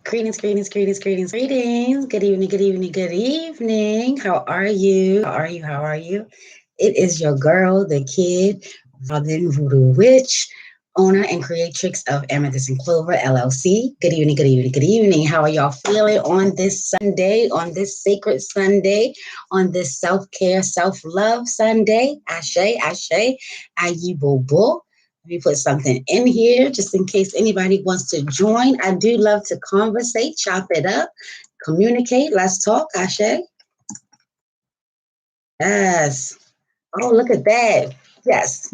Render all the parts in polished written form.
Greetings, greetings, greetings, greetings, greetings. Good evening, good evening, good evening. How are you? How are you? How are you? It is your girl, the kid, Robin Voodoo Witch, owner and creatrix of Amethyst and Clover LLC. Good evening, good evening, good evening. How are y'all feeling on this Sunday, on this sacred Sunday, on this self-care, self-love Sunday? Ashe, ashe, ayi bobo. Let me put something in here just in case anybody wants to join. I do love to conversate, chop it up, communicate. Let's talk, Ashe. Yes. Oh, look at that. Yes,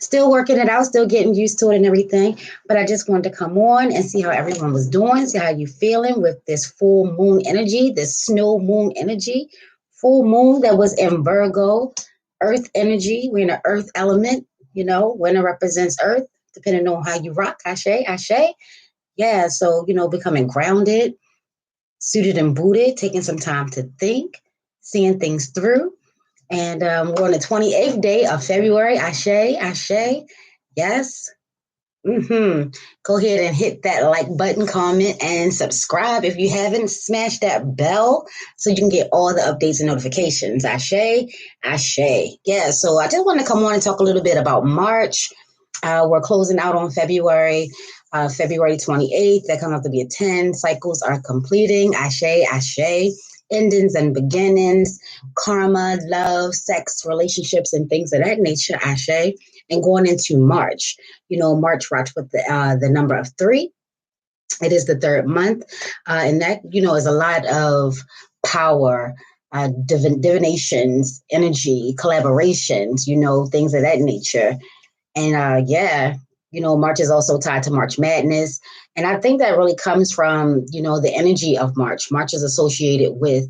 still working it out, still getting used to it and everything. But I just wanted to come on and see how everyone was doing, see how you feeling with this full moon energy, this snow moon energy, full moon that was in Virgo, earth energy. We're in the earth element, winter represents earth, depending on how you rock. Ashe, ashe. Yeah, so, becoming grounded, suited and booted, taking some time to think, seeing things through. And we're on the 28th day of February. Ashe, ashe. Yes. Go ahead and hit that like button, comment, and subscribe. If you haven't, smash that bell so you can get all the updates and notifications. Ashe, ashe. Yeah, so I just want to come on and talk a little bit about March. We're closing out on February 28th. That comes out to be a 10. Cycles are completing. Ashe, ashe. Endings and beginnings, karma, love, sex, relationships, and things of that nature, ashe. And going into March, March rocks with the number of 3. It is the 3rd month, and that, is a lot of power, divinations, energy, collaborations, things of that nature. And March is also tied to March Madness. And I think that really comes from, the energy of March. March is associated with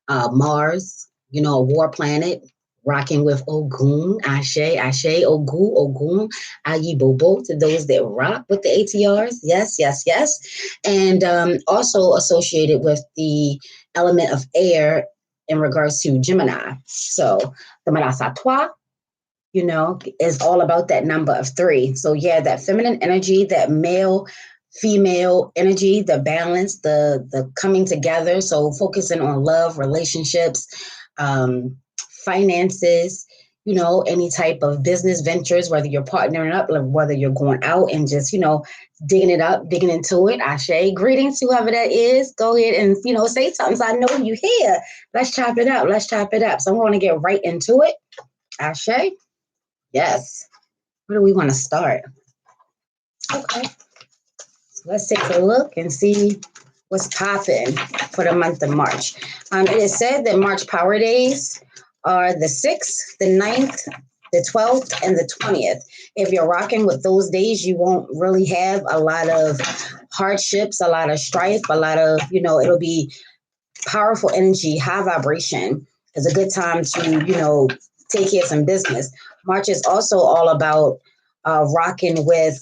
Mars, a war planet, rocking with Ogun, Ashe, Ashe, Ogu, Ogun, Ayi Bobo, to those that rock with the ATRs. Yes, yes, yes. And also associated with the element of air in regards to Gemini. So the Marasatwa, is all about that number of 3. So yeah, that feminine energy, that male, female energy, the balance, the coming together. So focusing on love, relationships, finances, any type of business ventures, whether you're partnering up, or whether you're going out and just, digging it up, digging into it. Ashe, greetings to whoever that is. Go ahead and, say something so I know you here. Let's chop it up. Let's chop it up. So I'm going to get right into it. Ashe. Yes. Where do we want to start? Okay. So let's take a look and see what's popping for the month of March. It is said that March power days are the 6th, the 9th, the 12th, and the 20th. If you're rocking with those days, you won't really have a lot of hardships, a lot of strife, a lot of, it'll be powerful energy, high vibration. It's a good time to, take care of some business. March is also all about rocking with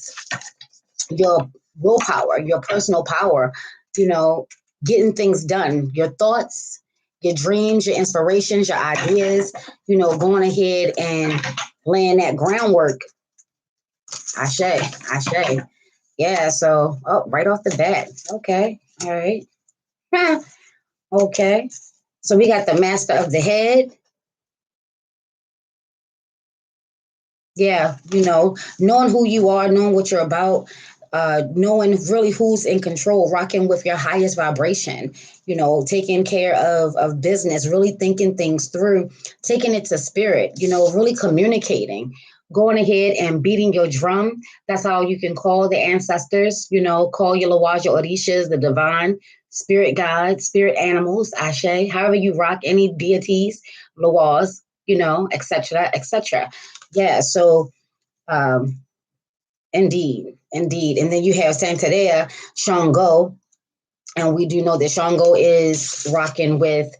your willpower, your personal power, getting things done, your thoughts, your dreams, your inspirations, your ideas, going ahead and laying that groundwork. Ashe, ashe. Yeah, so, right off the bat. Okay, all right. Okay, so we got the master of the head. Yeah, knowing who you are, knowing what you're about, knowing really who's in control, rocking with your highest vibration, taking care of business, really thinking things through, taking it to spirit, really communicating, going ahead and beating your drum. That's how you can call the ancestors, call your Lawaja Orishas, the divine spirit guides, spirit animals, Ashe, however you rock any deities, Lawas, etc., etc. Yeah, so indeed. And then you have Santeria, Shango, and we do know that Shango is rocking with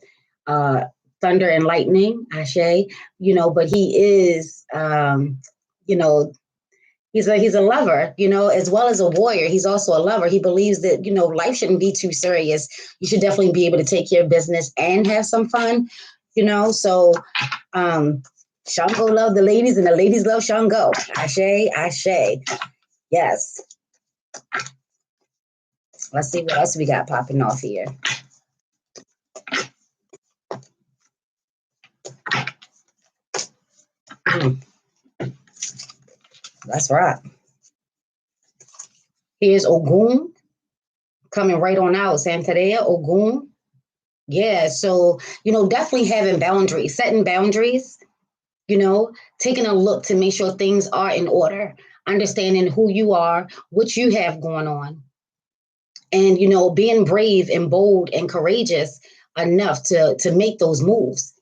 thunder and lightning, Ashe, but he is, he's a lover, as well as a warrior. He's also a lover. He believes that, life shouldn't be too serious. You should definitely be able to take care of business and have some fun, so Shango love the ladies and the ladies love Shango. Ashe, ashe. Yes. Let's see what else we got popping off here. That's right. Here's Ogun coming right on out. Santeria, Ogun. Yeah, so, definitely having boundaries, setting boundaries, taking a look to make sure things are in order, understanding who you are, what you have going on, and, being brave and bold and courageous enough to make those moves.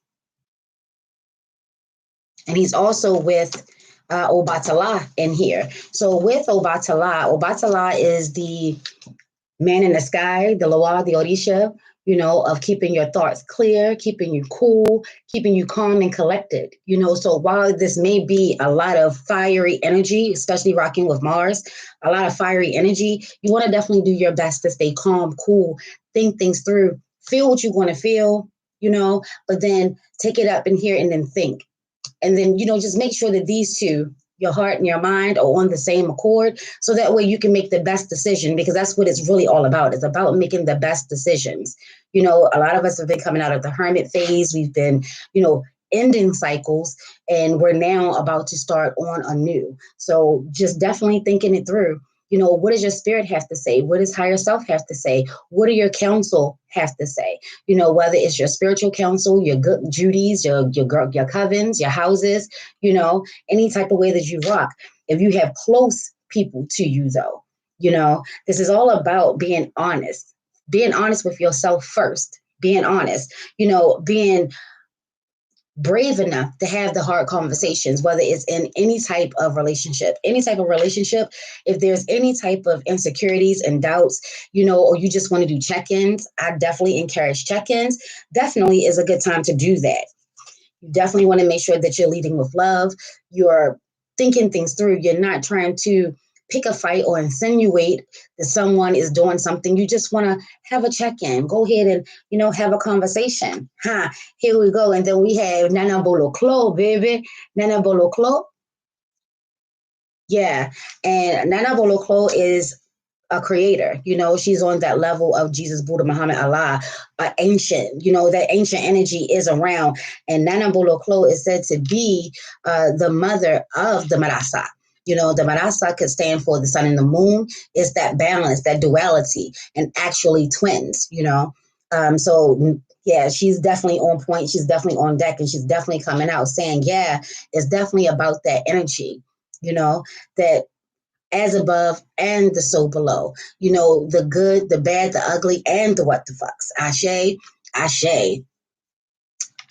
And he's also with Obatala in here. So with Obatala is the man in the sky, the Loa, the Orisha, of keeping your thoughts clear, keeping you cool, keeping you calm and collected. So while this may be a lot of fiery energy, especially rocking with Mars, a lot of fiery energy, you want to definitely do your best to stay calm, cool, think things through, feel what you want to feel, but then take it up in here and then think. And then, just make sure that these two, your heart and your mind, are on the same accord. So that way you can make the best decision, because that's what it's really all about. It's about making the best decisions. A lot of us have been coming out of the hermit phase. We've been, ending cycles, and we're now about to start on anew. So just definitely thinking it through. What does your spirit have to say? What does higher self have to say? What do your counsel have to say? Whether it's your spiritual counsel, your good Judies, your covens, your houses, any type of way that you rock. If you have close people to you, though, this is all about being honest with yourself first, being honest, being brave enough to have the hard conversations, whether it's in any type of relationship, if there's any type of insecurities and doubts, or you just want to do check-ins, I definitely encourage check-ins. Definitely is a good time to do that. You definitely want to make sure that you're leading with love. You're thinking things through. You're not trying to pick a fight or insinuate that someone is doing something. You just want to have a check-in. Go ahead and, have a conversation. Here we go. And then we have Nana Bolo Klo, baby. Nana Bolo Klo. Yeah. And Nana Bolo Klo is a creator. She's on that level of Jesus, Buddha, Muhammad, Allah, ancient. That ancient energy is around. And Nana Bolo Klo is said to be the mother of the Marasa. The Marasa could stand for the sun and the moon. It's that balance, that duality, and actually twins, So, yeah, she's definitely on point. She's definitely on deck, and she's definitely coming out saying, yeah, it's definitely about that energy, that as above and the so below, the good, the bad, the ugly, and the what the fucks. Ashe, ashe.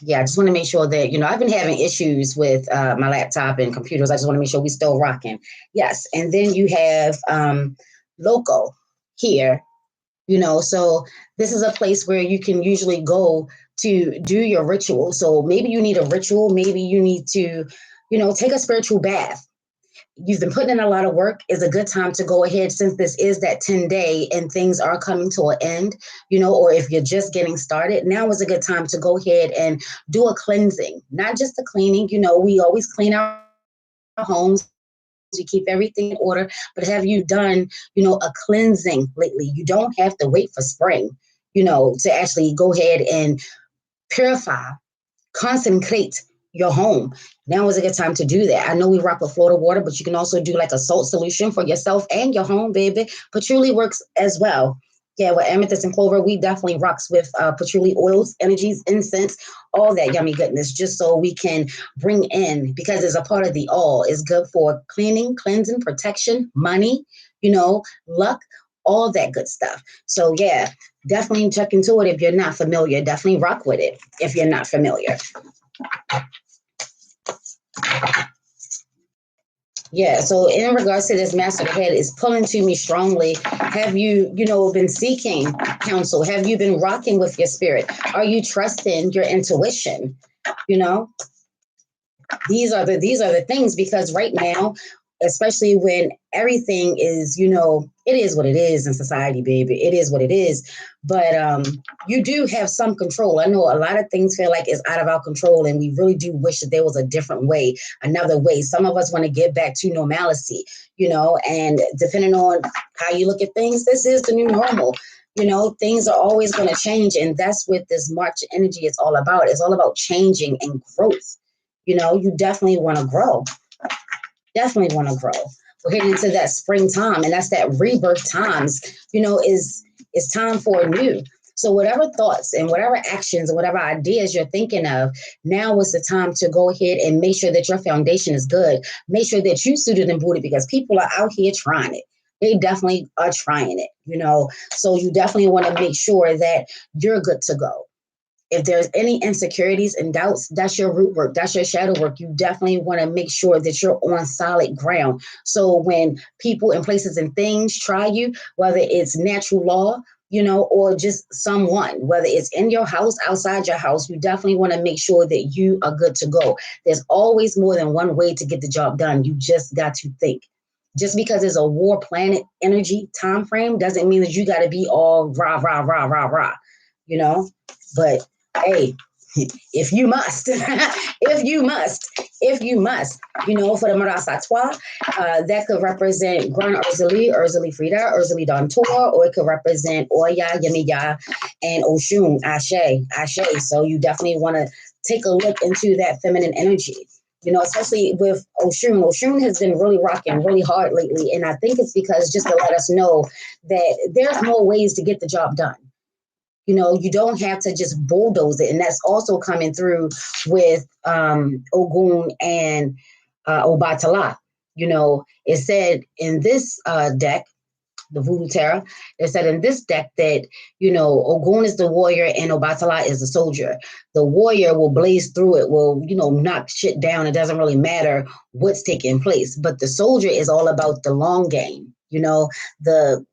Yeah, I just want to make sure that, I've been having issues with my laptop and computers. I just want to make sure we're still rocking. Yes. And then you have Loco here, so this is a place where you can usually go to do your ritual. So maybe you need a ritual. Maybe you need to, take a spiritual bath. You've been putting in a lot of work. Is a good time to go ahead, since this is that 10-day and things are coming to an end, or if you're just getting started, now is a good time to go ahead and do a cleansing, not just a cleaning. We always clean our homes. We keep everything in order, but have you done, a cleansing lately? You don't have to wait for spring, to actually go ahead and purify, consecrate your home. Now is a good time to do that. I know we rock with Florida water, but you can also do like a salt solution for yourself and your home, baby. Patchouli works as well. Yeah, with amethyst and clover, we definitely rocks with patchouli oils, energies, incense, all that yummy goodness, just so we can bring in, because it's a part of the all. It's good for cleaning, cleansing, protection, money, luck, all that good stuff. So yeah, definitely check into it if you're not familiar. Definitely rock with it if you're not familiar. Yeah, so in regards to this master head, is pulling to me strongly. Have you, been seeking counsel? Have you been rocking with your spirit? Are you trusting your intuition? These are the things, because right now especially when everything is, it is what it is in society, baby. It is what it is. But you do have some control. I know a lot of things feel like it's out of our control, and we really do wish that there was a different way, another way. Some of us want to get back to normalcy, and depending on how you look at things, this is the new normal. Things are always going to change, and that's what this March energy is all about. It's all about changing and growth. You definitely want to grow. Definitely want to grow. We're heading into that springtime, and that's that rebirth times. It's time for a new. So whatever thoughts and whatever actions and whatever ideas you're thinking of, now is the time to go ahead and make sure that your foundation is good. Make sure that you suited and booted, because people are out here trying it. They definitely are trying it, So you definitely want to make sure that you're good to go. If there's any insecurities and doubts, that's your root work. That's your shadow work. You definitely want to make sure that you're on solid ground. So when people and places and things try you, whether it's natural law, or just someone, whether it's in your house, outside your house, you definitely want to make sure that you are good to go. There's always more than one way to get the job done. You just got to think. Just because it's a war planet energy time frame doesn't mean that you got to be all rah, rah, rah, rah, rah, But hey, if you must, if you must, for the Marasatwa, that could represent Gran Urzuli Frida, Urzuli Dantor, or it could represent Oya, Yemiya, and Oshun, Ashe. So you definitely want to take a look into that feminine energy. Especially with Oshun. Oshun has been really rocking really hard lately. And I think it's because just to let us know that there's more ways to get the job done. You don't have to just bulldoze it. And that's also coming through with Ogun and Obatala. It said in this deck, the Voodoo Tarot, it said in this deck that, Ogun is the warrior and Obatala is the soldier. The warrior will blaze through it, will, knock shit down. It doesn't really matter what's taking place. But the soldier is all about the long game, the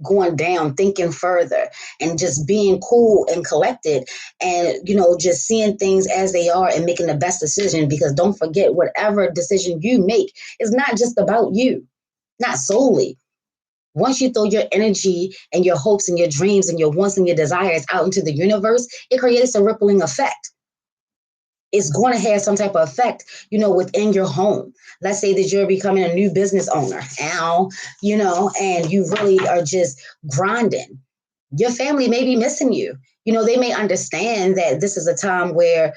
going down, thinking further, and just being cool and collected, and just seeing things as they are and making the best decision. Because don't forget, whatever decision you make is not just about you, not solely. Once you throw your energy and your hopes and your dreams and your wants and your desires out into the universe, it creates a rippling effect. It's going to have some type of effect, within your home. Let's say that you're becoming a new business owner, and you really are just grinding. Your family may be missing you. They may understand that this is a time where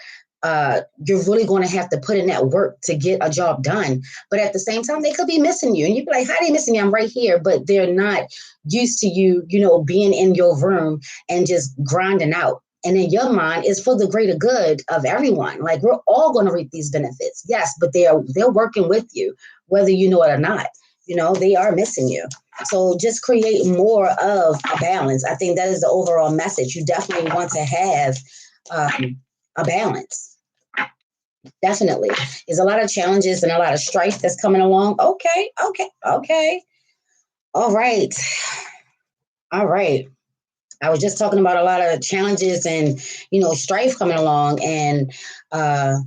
you're really going to have to put in that work to get a job done. But at the same time, they could be missing you. And you'd be like, how are they missing me? I'm right here. But they're not used to you, being in your room and just grinding out. And in your mind, it's for the greater good of everyone. Like, we're all going to reap these benefits. Yes, but they're working with you, whether you know it or not. They are missing you. So just create more of a balance. I think that is the overall message. You definitely want to have a balance. Definitely. There's a lot of challenges and a lot of strife that's coming along. Okay. All right. I was just talking about a lot of challenges and, strife coming along, and the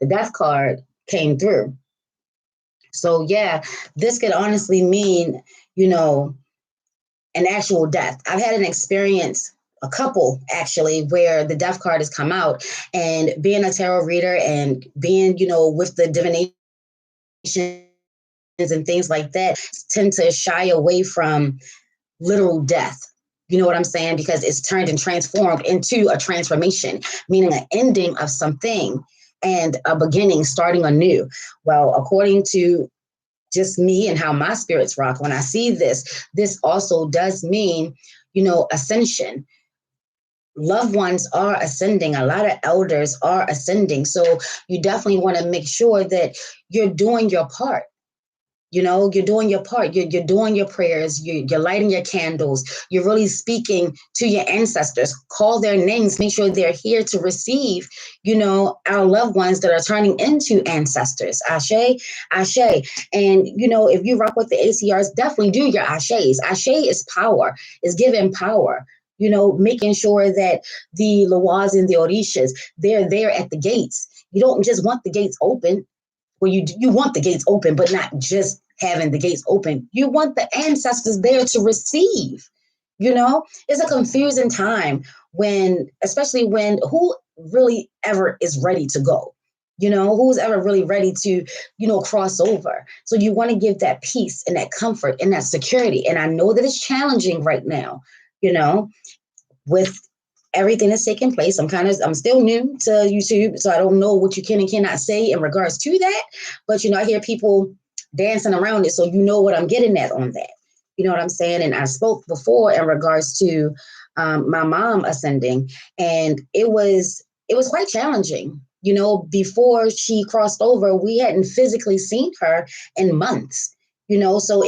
death card came through. So, yeah, this could honestly mean, an actual death. I've had an experience, a couple actually, where the death card has come out, and being a tarot reader and being, with the divinations and things like that, tend to shy away from literal death. You know what I'm saying? Because it's turned and transformed into a transformation, meaning an ending of something and a beginning, starting anew. Well, according to just me and how my spirits rock, when I see this also does mean, ascension. Loved ones are ascending. A lot of elders are ascending. So you definitely want to make sure that you're doing your part. You're doing your part. You're doing your prayers. You're lighting your candles. You're really speaking to your ancestors. Call their names. Make sure they're here to receive, our loved ones that are turning into ancestors. Ashe. And, if you rock with the ACRs, definitely do your Ashes. Ashe is power, is giving power. Making sure that the Lawaz and the Orishas, they're there at the gates. You don't just want the gates open. where you want the gates open, but not just having the gates open. You want the ancestors there to receive. It's a confusing time especially when who really ever is ready to go. Who's ever really ready to, cross over. So you want to give that peace and that comfort and that security. And I know that it's challenging right now, with everything that's taking place. I'm still new to YouTube, so I don't know what you can and cannot say in regards to that. But, I hear people dancing around it. So what I'm getting at on that. You know what I'm saying? And I spoke before in regards to my mom ascending, and it was quite challenging. Before she crossed over, we hadn't physically seen her in months. So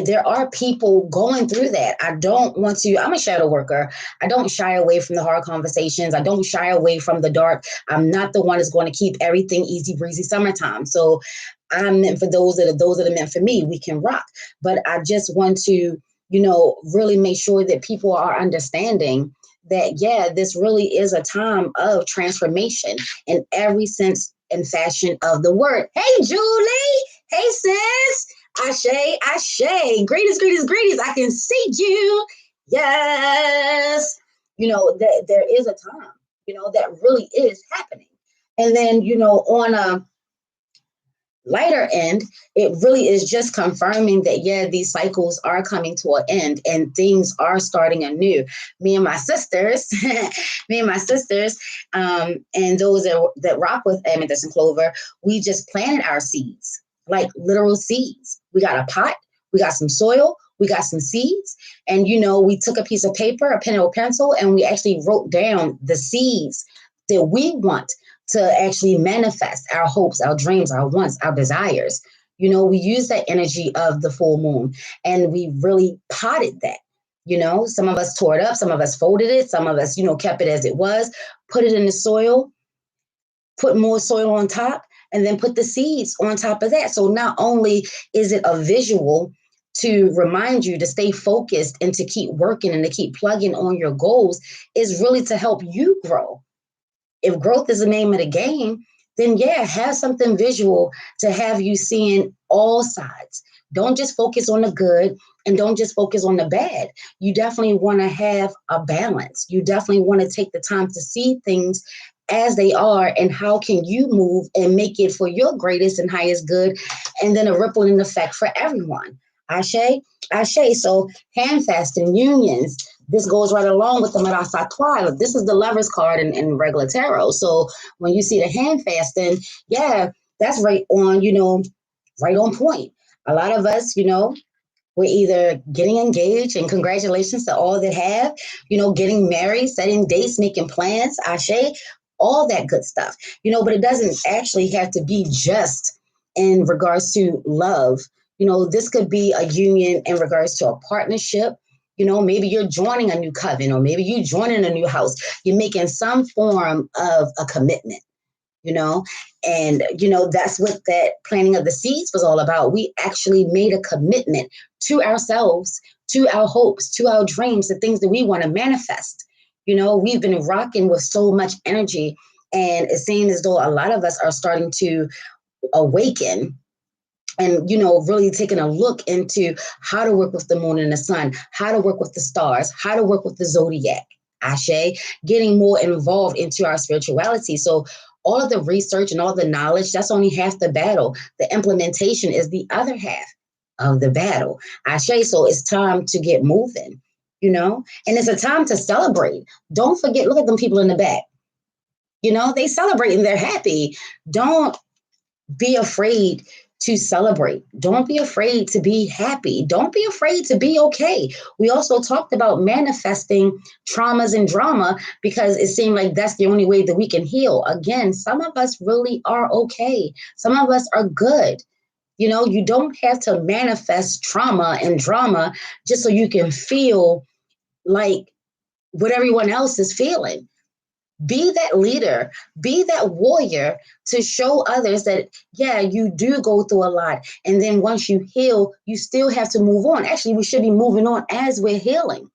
there are people going through that. I'm a shadow worker. I don't shy away from the hard conversations. I don't shy away from the dark. I'm not the one that's going to keep everything easy breezy summertime. So I'm meant for those that are meant for me. We can rock. But I just want to, really make sure that people are understanding that, yeah, this really is a time of transformation in every sense and fashion of the word. Hey, Julie. Hey, sis. Ashe, Ashe. Greetings, greetings, greetings. I can see you. Yes. That there is a time, that really is happening. And then, on a lighter end, it really is just confirming that, yeah, these cycles are coming to an end and things are starting anew. Me and my sisters, and those that rock with Amethyst and Clover, we just planted our seeds, like literal seeds. We got a pot, we got some soil, we got some seeds, and, we took a piece of paper, a pen or pencil, and we actually wrote down the seeds that we want to actually manifest our hopes, our dreams, our wants, our desires. We use that energy of the full moon, and we really potted that. Some of us tore it up, some of us folded it, some of us, kept it as it was, put it in the soil, put more soil on top, and then put the seeds on top of that. So not only is it a visual to remind you to stay focused and to keep working and to keep plugging on your goals, is really to help you grow. If growth is the name of the game, then yeah, have something visual to have you seeing all sides. Don't just focus on the good and don't just focus on the bad. You definitely want to have a balance. You definitely want to take the time to see things as they are and how can you move and make it for your greatest and highest good, and then a rippling effect for everyone. Ashe, Ashe. So handfasting, unions, this goes right along with the Marasatwa. This is the Lover's card in regular tarot. So when you see the hand fasting, yeah, that's right on, right on point. A lot of us, we're either getting engaged, and congratulations to all that have, getting married, setting dates, making plans, Ashe, all that good stuff, but it doesn't actually have to be just in regards to love. This could be a union in regards to a partnership. Maybe you're joining a new coven, or maybe you're joining a new house. You're making some form of a commitment, and, that's what that planting of the seeds was all about. We actually made a commitment to ourselves, to our hopes, to our dreams, the things that we want to manifest. We've been rocking with so much energy, and it seems as though a lot of us are starting to awaken and, really taking a look into how to work with the moon and the sun, how to work with the stars, how to work with the zodiac, Ashe, getting more involved into our spirituality. So all of the research and all the knowledge, that's only half the battle. The implementation is the other half of the battle, Ashe. So it's time to get moving, and it's a time to celebrate. Don't forget, look at them people in the back. They celebrate and they're happy. Don't be afraid to celebrate. Don't be afraid to be happy. Don't be afraid to be okay. We also talked about manifesting traumas and drama because it seemed like that's the only way that we can heal. Again, some of us really are okay. Some of us are good. You don't have to manifest trauma and drama just so you can feel like what everyone else is feeling. Be that leader, be that warrior to show others that, yeah, you do go through a lot. And then once you heal, you still have to move on. Actually, we should be moving on as we're healing.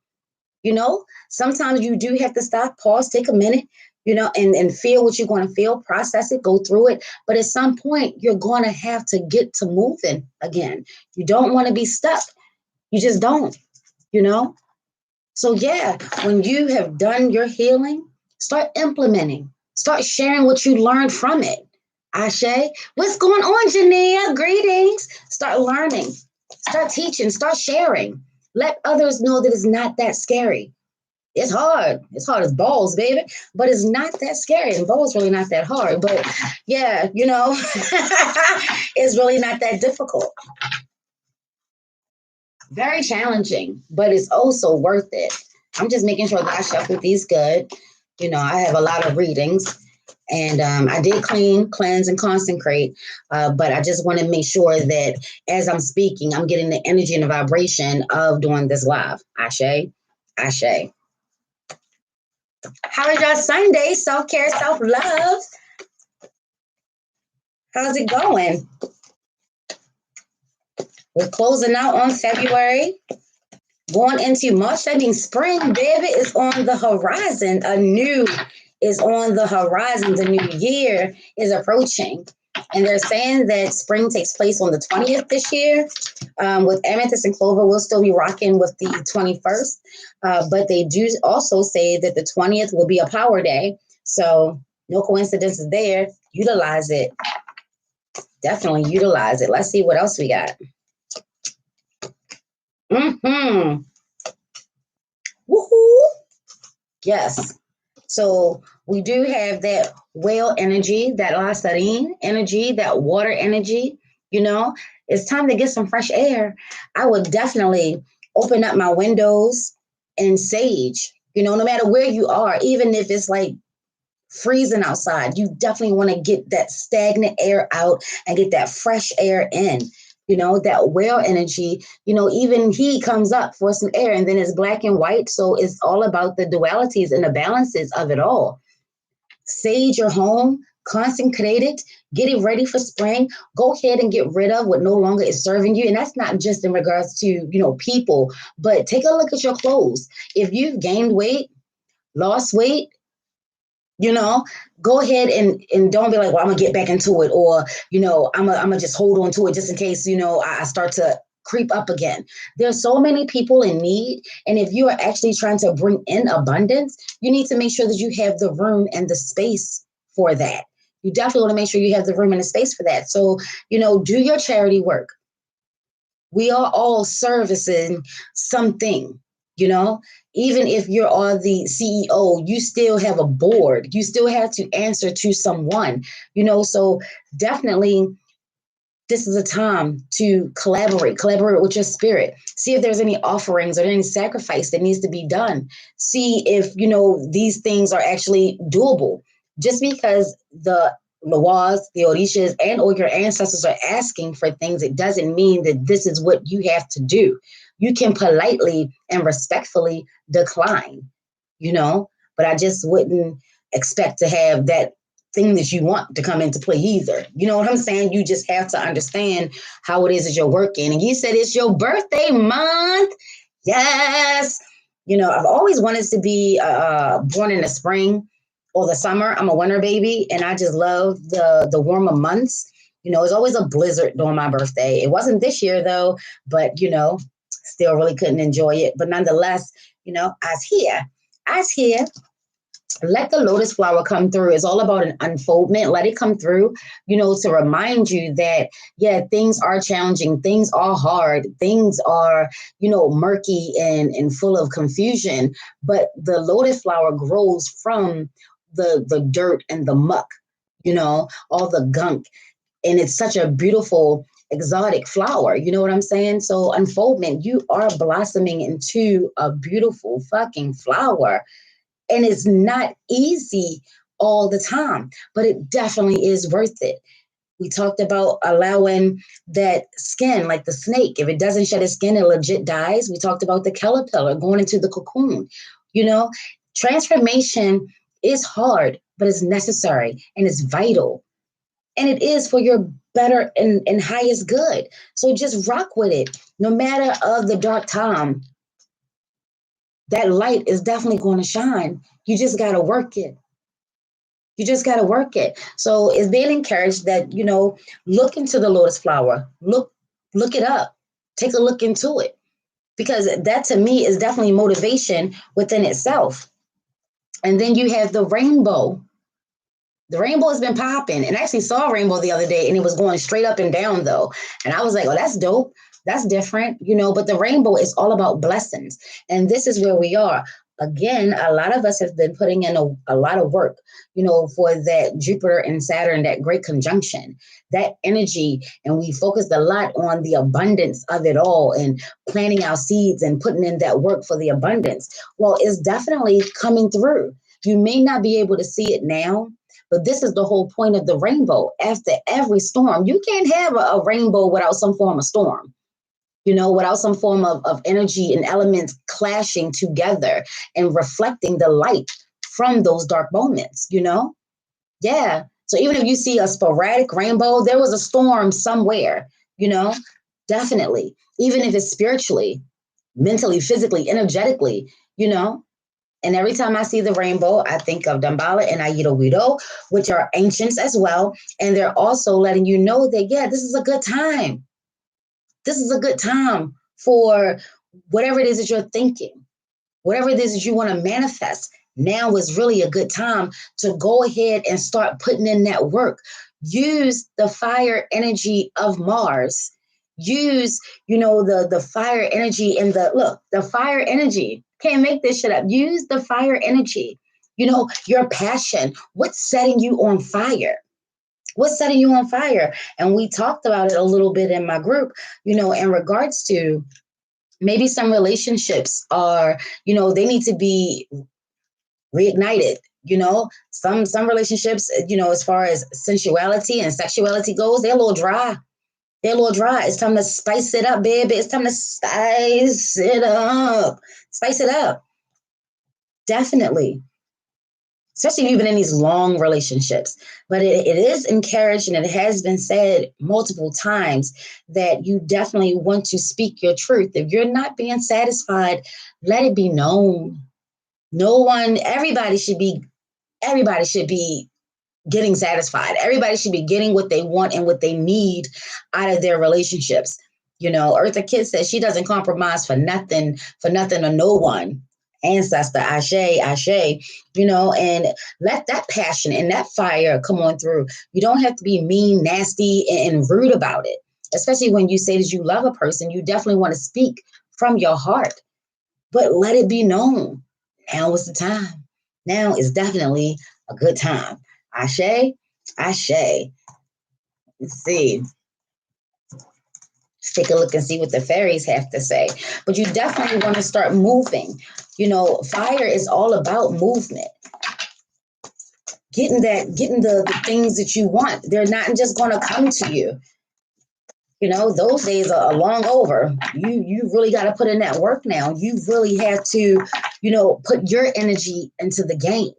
Sometimes you do have to stop, pause, take a minute, you know, and feel what you're going to feel, process it, go through it. But at some point, you're going to have to get to moving again. You don't want to be stuck. You just don't, you know? So, yeah, when you have done your healing, start implementing, start sharing what you learned from it. Ashe, what's going on, Jania? Greetings. Start learning, start teaching, start sharing. Let others know that it's not that scary. It's hard. It's hard as balls, baby, but it's not that scary. And balls really not that hard. But yeah, you know, it's really not that difficult. Very challenging, but it's also worth it. I'm just making sure that I shuffle these good. You know, I have a lot of readings, and I did clean, cleanse, and consecrate. But I just want to make sure that as I'm speaking, I'm getting the energy and the vibration of doing this live. Ashe, Ashe. How is your Sunday? Self care, self love. How's it going? We're closing out on February. Going into March, that means spring, baby, is on the horizon. A new is on the horizon. The new year is approaching. And they're saying that spring takes place on the 20th this year. With Amethyst and Clover, we'll still be rocking with the 21st. But they do also say that the 20th will be a power day. So no coincidences there. Utilize it. Definitely utilize it. Let's see what else we got. Mm-hmm. Woohoo! Yes. So we do have that whale energy, that La Serene energy, that water energy. You know, it's time to get some fresh air. I would definitely open up my windows and sage. You know, no matter where you are, even if it's like freezing outside, you definitely want to get that stagnant air out and get that fresh air in. You know, that whale energy, you know, even he comes up for some air and then it's black and white. So it's all about the dualities and the balances of it all. Sage your home, consecrate it, get it ready for spring. Go ahead and get rid of what no longer is serving you. And that's not just in regards to, you know, people, but take a look at your clothes. If you've gained weight, lost weight, you know, go ahead and don't be like, well, I'm gonna get back into it, or you know, I'm gonna just hold on to it just in case, you know, I start to creep up again. There's so many people in need, and if you are actually trying to bring in abundance, you need to make sure that you have the room and the space for that. You definitely want to make sure you have the room and the space for that. So, you know, do your charity work. We are all servicing something, you know. Even if you're on the CEO, you still have a board, you still have to answer to someone, you know. So definitely this is a time to collaborate with your spirit. See if there's any offerings or any sacrifice that needs to be done. See if, you know, these things are actually doable. Just because the Lawaz, the Orishas, and or your ancestors are asking for things, it doesn't mean that this is what you have to do. You can politely and respectfully decline, you know, but I just wouldn't expect to have that thing that you want to come into play either. You know what I'm saying? You just have to understand how it is that you're working. And you said it's your birthday month. Yes. You know, I've always wanted to be born in the spring or the summer. I'm a winter baby, and I just love the warmer months. You know, it's always a blizzard during my birthday. It wasn't this year though, but you know, still really couldn't enjoy it. But nonetheless, you know, I's here. Let the lotus flower come through. It's all about an unfoldment. Let it come through, you know, to remind you that, yeah, things are challenging. Things are hard. Things are, you know, murky and full of confusion. But the lotus flower grows from the dirt and the muck, you know, all the gunk. And it's such a beautiful, exotic flower. You know what I'm saying? So unfoldment, you are blossoming into a beautiful fucking flower. And it's not easy all the time, but it definitely is worth it. We talked about allowing that skin, like the snake. If it doesn't shed its skin, it legit dies. We talked about the caterpillar going into the cocoon. You know, transformation is hard, but it's necessary and it's vital. And it is for your better and highest good. So just rock with it. No matter of the dark time, that light is definitely going to shine. You just got to work it. You just got to work it. So it's being encouraged that, look into the lotus flower, look it up, take a look into it, because that to me is definitely motivation within itself. And then you have the rainbow. The rainbow has been popping, and I actually saw a rainbow the other day, and it was going straight up and down though. And I was like, oh, that's dope. That's different, but the rainbow is all about blessings. And this is where we are. Again, a lot of us have been putting in a lot of work, for that Jupiter and Saturn, that great conjunction, that energy. And we focused a lot on the abundance of it all and planting our seeds and putting in that work for the abundance. Well, it's definitely coming through. You may not be able to see it now, but this is the whole point of the rainbow. After every storm, you can't have a rainbow without some form of storm, without some form of energy and elements clashing together and reflecting the light from those dark moments, Yeah. So even if you see a sporadic rainbow, there was a storm somewhere, definitely. Even if it's spiritually, mentally, physically, energetically, And every time I see the rainbow, I think of Damballa and Aido Wido, which are ancients as well. And they're also letting you know that, yeah, this is a good time. This is a good time for whatever it is that you're thinking, whatever it is that you want to manifest. Now is really a good time to go ahead and start putting in that work. Use the fire energy of Mars. Use, the fire energy and the fire energy. Can't make this shit up. Use the fire energy. Your passion. What's setting you on fire? What's setting you on fire? And we talked about it a little bit in my group, in regards to maybe some relationships are, they need to be reignited. Some relationships, as far as sensuality and sexuality goes, they're a little dry. They're a little dry. It's time to spice it up, baby. It's time to spice it up. Spice it up. Definitely. Especially if you've been in these long relationships. But it is encouraged, and it has been said multiple times, that you definitely want to speak your truth. If you're not being satisfied, let it be known. Everybody should be getting satisfied. Everybody should be getting what they want and what they need out of their relationships. Eartha Kitt says she doesn't compromise for nothing or no one. Ancestor, Ashe, and let that passion and that fire come on through. You don't have to be mean, nasty, and rude about it. Especially when you say that you love a person, you definitely want to speak from your heart, but let it be known. Now is the time. Now is definitely a good time. Ashe. Let's see. Let's take a look and see what the fairies have to say. But you definitely want to start moving. Fire is all about movement. Getting the things that you want. They're not just going to come to you. Those days are long over. You really got to put in that work now. You really have to, put your energy into the game.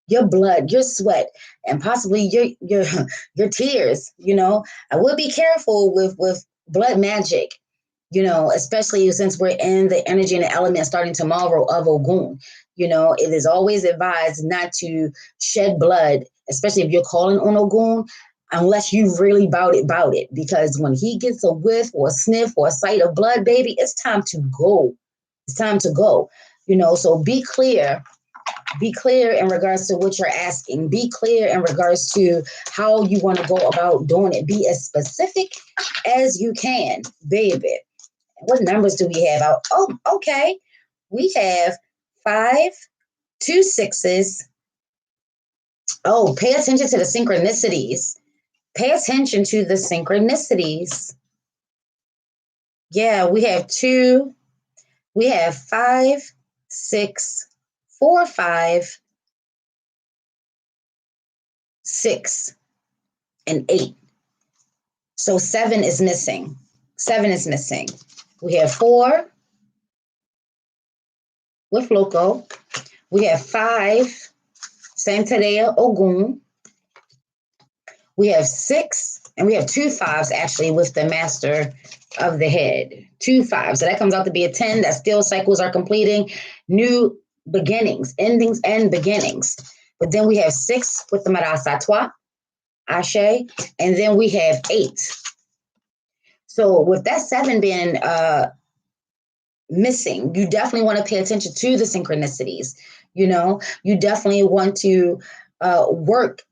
Your blood, your sweat, and possibly your tears. I would be careful with blood magic, especially since we're in the energy and the element starting tomorrow of Ogun. It is always advised not to shed blood, especially if you're calling on Ogun, unless you really bout it. Because when he gets a whiff or a sniff or a sight of blood, baby, it's time to go. It's time to go. So be clear. Be clear in regards to what you're asking. Be clear in regards to how you want to go about doing it. Be as specific as you can, baby. What numbers do we have out? Oh, okay. We have 5, 2 6s. Oh, pay attention to the synchronicities. Pay attention to the synchronicities. Yeah, we have 2. We have 5, 6, 4, 5, 6, and 8. So 7 is missing. 7 is missing. We have 4 with Loco. We have 5, Santeria Ogun. We have 6, and we have 2 5s actually with the Master of the Head. 2 5s. So that comes out to be a 10. That still cycles are completing. New beginnings, endings, and beginnings. But then we have 6 with the Marasatwa, Ashe, and then we have 8. So with that 7 being missing, you definitely want to pay attention to the synchronicities. You definitely want to work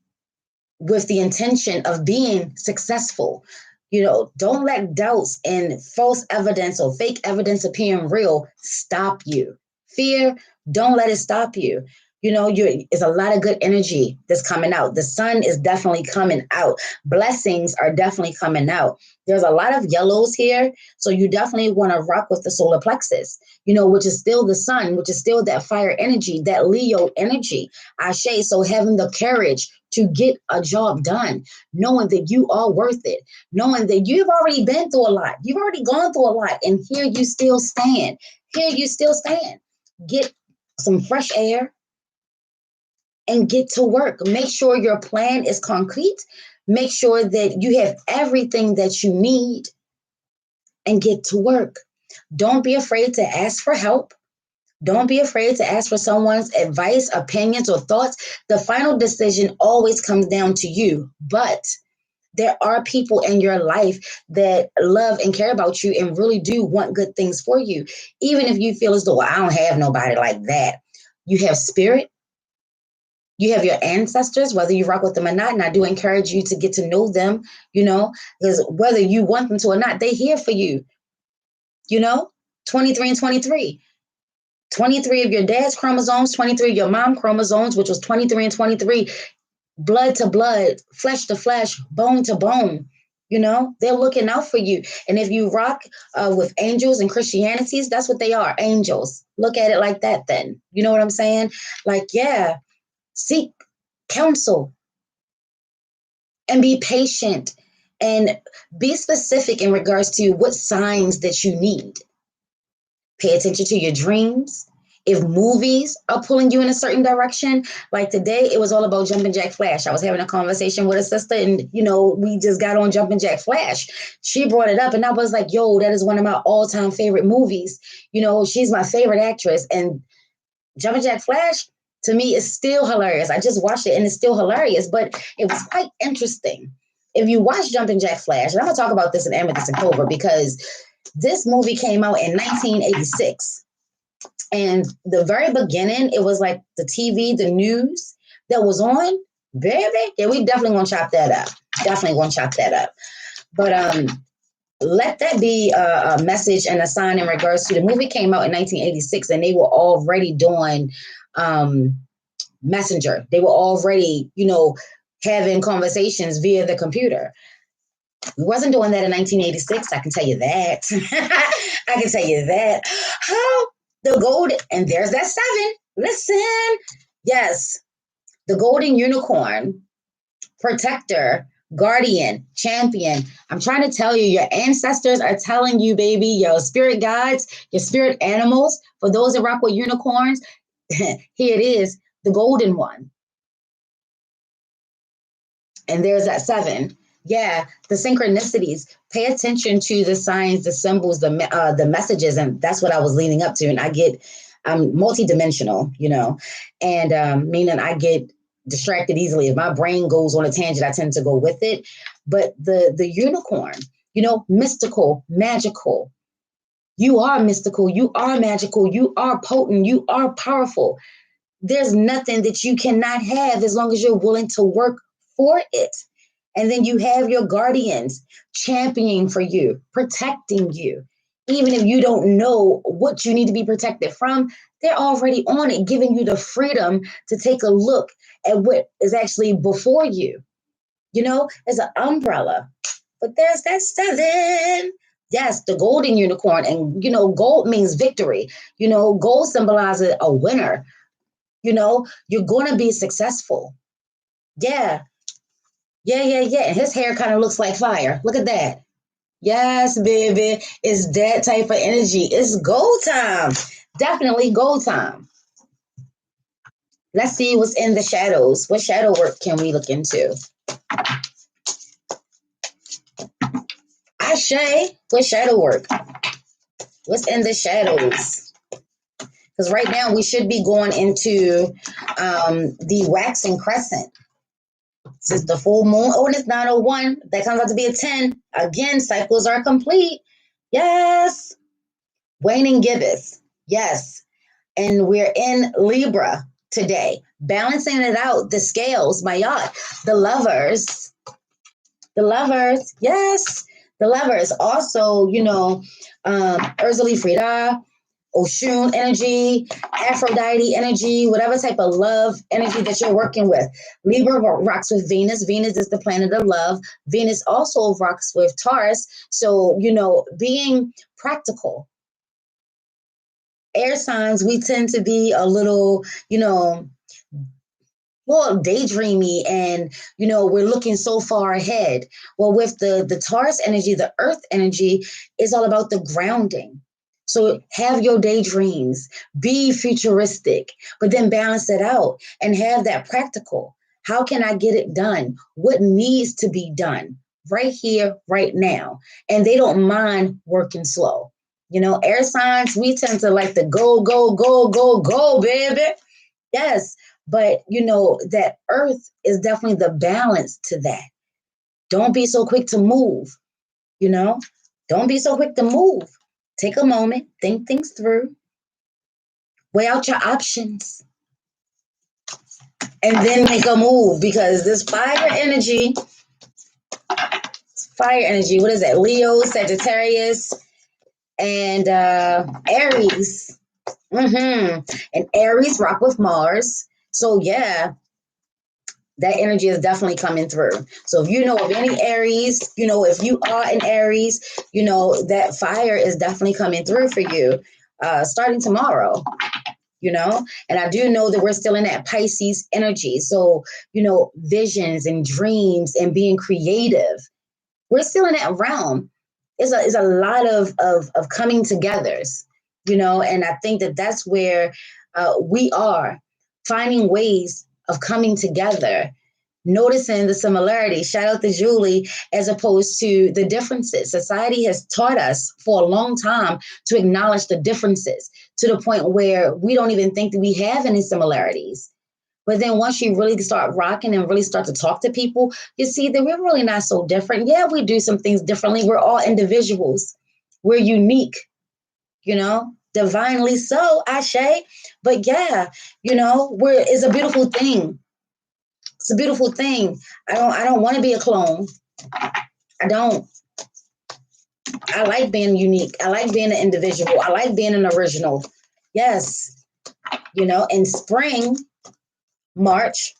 with the intention of being successful. Don't let doubts and false evidence or fake evidence appearing real stop you. Fear, don't let it stop you. It's a lot of good energy that's coming out. The sun is definitely coming out. Blessings are definitely coming out. There's a lot of yellows here. So you definitely want to rock with the solar plexus, which is still the sun, which is still that fire energy, that Leo energy. Ashe. So having the courage to get a job done, knowing that you are worth it, knowing that you've already been through a lot. You've already gone through a lot. And here you still stand. Here you still stand. Get some fresh air and get to work. Make sure your plan is concrete. Make sure that you have everything that you need and get to work. Don't be afraid to ask for help. Don't be afraid to ask for someone's advice, opinions, or thoughts. The final decision always comes down to you, but there are people in your life that love and care about you and really do want good things for you. Even if you feel as though, I don't have nobody like that. You have spirit. You have your ancestors, whether you rock with them or not. And I do encourage you to get to know them, because whether you want them to or not, they're here for you. 23 and 23. 23 of your dad's chromosomes, 23 of your mom's chromosomes, which was 23 and 23, blood to blood, flesh to flesh, bone to bone. They're looking out for you. And if you rock with angels and Christianities, that's what they are, angels. Look at it like that then. You know what I'm saying? Seek counsel and be patient and be specific in regards to what signs that you need. Pay attention to your dreams. If movies are pulling you in a certain direction, like today, it was all about Jumpin' Jack Flash. I was having a conversation with a sister and, we just got on Jumpin' Jack Flash. She brought it up and I was like, yo, that is one of my all-time favorite movies. She's my favorite actress. And Jumpin' Jack Flash, to me, is still hilarious. I just watched it and it's still hilarious, but it was quite interesting. If you watch Jumpin' Jack Flash, and I'm going to talk about this in Amethyst and Clover because this movie came out in 1986. And the very beginning, it was like the TV, the news that was on. Baby, yeah, we definitely want to chop that up. Definitely want to chop that up. But let that be a message and a sign in regards to the movie came out in 1986 and they were already doing Messenger. They were already, having conversations via the computer. We wasn't doing that in 1986. I can tell you that. I can tell you that. How the gold, and there's that 7. Listen. Yes. The golden unicorn, protector, guardian, champion. I'm trying to tell you, your ancestors are telling you, baby, your spirit guides, your spirit animals, for those that rock with unicorns, here it is, the golden one. And there's that 7. Yeah, the synchronicities. Pay attention to the signs, the symbols, the messages, and that's what I was leading up to. And I'm multidimensional, and meaning I get distracted easily. If my brain goes on a tangent, I tend to go with it. But the unicorn, mystical, magical. You are mystical. You are magical. You are potent. You are powerful. There's nothing that you cannot have as long as you're willing to work for it. And then you have your guardians championing for you, protecting you. Even if you don't know what you need to be protected from, they're already on it, giving you the freedom to take a look at what is actually before you. It's an umbrella. But there's that 7. Yes, the golden unicorn. And, gold means victory. Gold symbolizes a winner. You're going to be successful. Yeah. And his hair kind of looks like fire. Look at that. Yes, baby. It's that type of energy. It's go time. Definitely go time. Let's see what's in the shadows. What shadow work can we look into? Ashe, what shadow work? What's in the shadows? Because right now we should be going into the waxing crescent. Since the full moon, oh, and it's 9:01, that comes out to be a 10. Again, cycles are complete. Yes. Waning gibbous. Yes. And we're in Libra today, balancing it out. The scales, my yacht, the lovers, yes, the lovers. Also, Ursula Frida, Oshun energy, Aphrodite energy, whatever type of love energy that you're working with. Libra rocks with Venus. Venus is the planet of love. Venus also rocks with Taurus. So, being practical. Air signs, we tend to be a little, well, daydreamy, and we're looking so far ahead. Well, with the Taurus energy, the earth energy is all about the grounding. So have your daydreams, be futuristic, but then balance it out and have that practical. How can I get it done? What needs to be done right here, right now? And they don't mind working slow. Air signs, we tend to like to go, go, go, go, go, baby. Yes. But, that earth is definitely the balance to that. Don't be so quick to move, Don't be so quick to move. Take a moment, think things through, weigh out your options, and then make a move, because this fire energy, what is that? Leo, Sagittarius, and Aries. And Aries rock with Mars. So, yeah. That energy is definitely coming through. So if you know of any Aries, if you are an Aries, that fire is definitely coming through for you starting tomorrow, And I do know that we're still in that Pisces energy. So, visions and dreams and being creative. We're still in that realm. It's a lot of coming togethers, and I think that's where we are finding ways of coming together, noticing the similarities. Shout out to Julie, as opposed to the differences. Society has taught us for a long time to acknowledge the differences to the point where we don't even think that we have any similarities. But then once you really start rocking and really start to talk to people, you see that we're really not so different. Yeah, we do some things differently. We're all individuals. We're unique, divinely so, Ashe. But yeah, it's a beautiful thing. It's a beautiful thing. I don't want to be a clone. I don't. I like being unique. I like being an individual. I like being an original. Yes. In spring, March,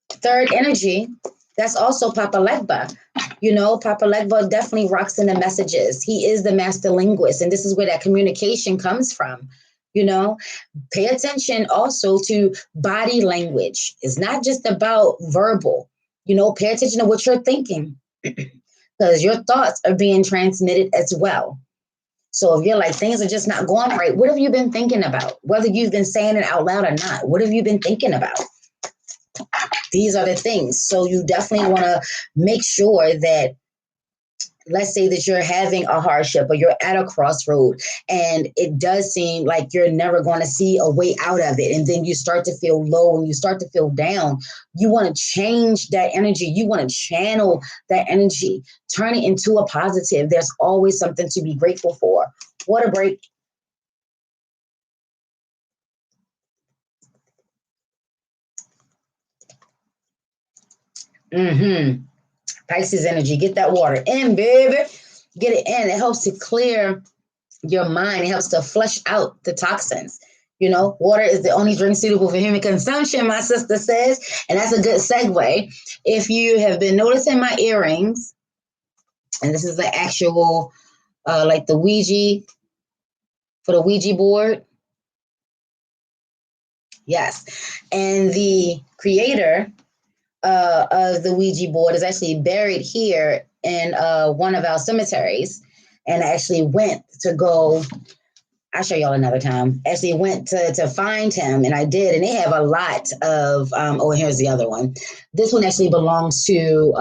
third energy, that's also Papa Legba. Papa Legba definitely rocks in the messages. He is the master linguist, and this is where that communication comes from. Pay attention also to body language. It's not just about verbal. Pay attention to what you're thinking, because your thoughts are being transmitted as well. So if you're like, things are just not going right, what have you been thinking about? Whether you've been saying it out loud or not, what have you been thinking about? These are the things. So you definitely want to make sure that, let's say that you're having a hardship or you're at a crossroad and it does seem like you're never going to see a way out of it. And then you start to feel low and you start to feel down. You want to change that energy. You want to channel that energy, turn it into a positive. There's always something to be grateful for. Water break. Pisces energy. Get that water in, baby. Get it in. It helps to clear your mind. It helps to flush out the toxins. Water is the only drink suitable for human consumption, my sister says. And that's a good segue. If you have been noticing my earrings, and this is the actual, like the Ouija, for the Ouija board. Yes. And the creator of the Ouija board is actually buried here in one of our cemeteries, and I actually went to go, I'll show y'all another time, actually went to find him, and I did, and they have a lot of, here's the other one. This one actually belongs to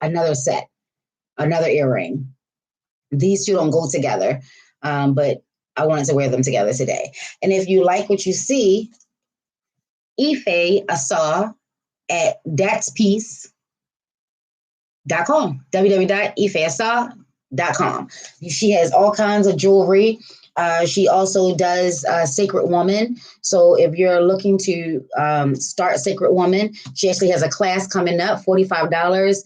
another set, another earring. These two don't go together, but I wanted to wear them together today. And if you like what you see, Ife Asa at that'speace.com, www.ifeasa.com. She has all kinds of jewelry. She also does Sacred Woman. So if you're looking to start Sacred Woman, she actually has a class coming up, $45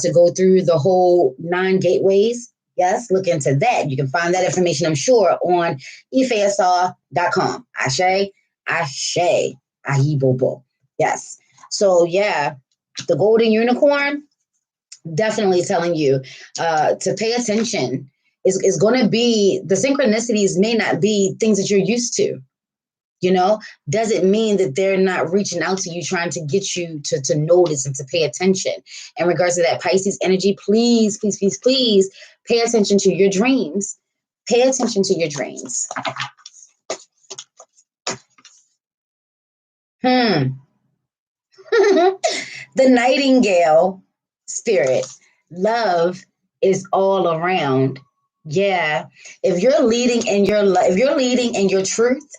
to go through the whole 9 gateways. Yes, look into that. You can find that information, I'm sure, on ifeasa.com. Ashe, Ashe, Ahibobo. Yes. So, yeah, the Golden Unicorn, definitely telling you to pay attention. Is going to be, the synchronicities may not be things that you're used to. You know, doesn't mean that they're not reaching out to you, trying to get you to notice and to pay attention. In regards to that Pisces energy, please, please, please, please pay attention to your dreams. Pay attention to your dreams. The Nightingale spirit. Love is all around. Yeah. If you're leading in your life, if you're leading in your truth